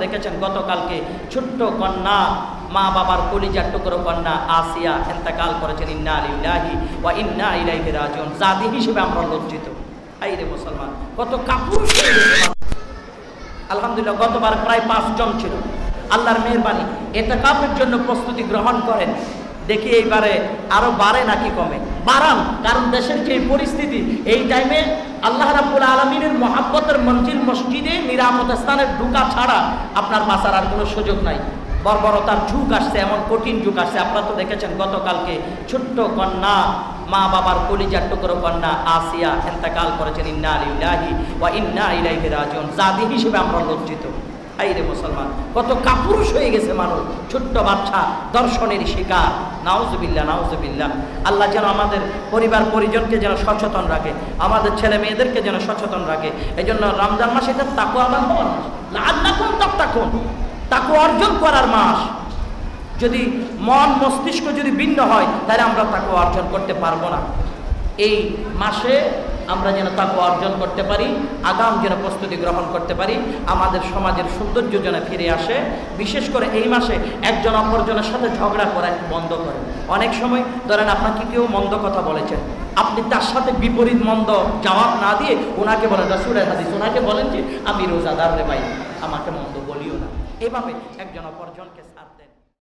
দেখেছেন গতকালকে ছোট্ট কন্যা, মা বাবার কলিজার টুকরো কন্যা আসিয়া ইন্তেকাল করেছেন। ইন্না লিল্লাহি ওয়া ইন্না ইলাইহি রাজিউন। জাতি হিসেবে আমরা লজ্জিত। আইরে মুসলমান, কত কাপুরুষ হয়ে গেছে। আলহামদুলিল্লাহ, গতবার প্রায় 5 জন ছিল। আল্লাহর মেহেরবানি, ইতিকাফের জন্য প্রস্তুতি গ্রহণ করেন। দেখি এইবারে আরো বাড়ে নাকি কমে। বাড়ান, কারণ দেশের যে পরিস্থিতি, এই টাইমে আল্লাহ রাব্বুল আলামিনের মহাব্বতের মঞ্জিল মসজিদে নিরাপদ স্থানে ঢোকা ছাড়া আপনার বাঁচার আর কোনো সুযোগ নাই। বর্বরতার যুগ আসছে, এমন কঠিন যুগ আসছে। আপনারা তো দেখেছেন গতকালকে ছোট্ট কন্যা, মা বাবার কলিজার টুকরো কন্যা আসিয়া ইন্তেকাল করেছেন। ইন্না লিল্লাহি ওয়া ইন্না ইলাইহি রাজিউন। জাতি হিসেবে আমরা লজ্জিত। আইরে মুসলমান, কত কাপুরুষ হয়ে গেছে মানুষ। ছোট্ট বাচ্চা দর্শনের শিকার। নাউজুবিল্লাহ, নাউজুবিল্লাহ। আল্লাহ যেন আমাদের পরিবার পরিজনকে যেন সচেতন রাখে, আমাদের ছেলে মেয়েদেরকে যেন সচেতন রাখে। এই জন্য রমজান মাস এটা তাকওয়া হওয়ার মাস, লাআল্লাকুম তাত্তাকুন, তাকওয়া অর্জন করার মাস। যদি মন মস্তিষ্ক যদি ভিন্ন হয়, তাহলে আমরা তাকওয়া অর্জন করতে পারবো না। এই মাসে আমরা যেন তাকওয়া অর্জন করতে পারি, আগাম যেন প্রস্তুতি গ্রহণ করতে পারি, আমাদের সমাজের সৌন্দর্য যেন ফিরে আসে। বিশেষ করে এই মাসে একজন অপরজনের সাথে ঝগড়া করা একটু বন্ধ করেন। অনেক সময় ধরেন আপনাকে কেউ মন্দ কথা বলেছেন, আপনি তার সাথে বিপরীত মন্দ জবাব না দিয়ে ওনাকে বলেন, রাসূলের হাদিস, ওনাকে বলেন যে আমি রোজাদার রে ভাই, আমাকে মন্দ বলিও না। এভাবে একজন অপরজনকে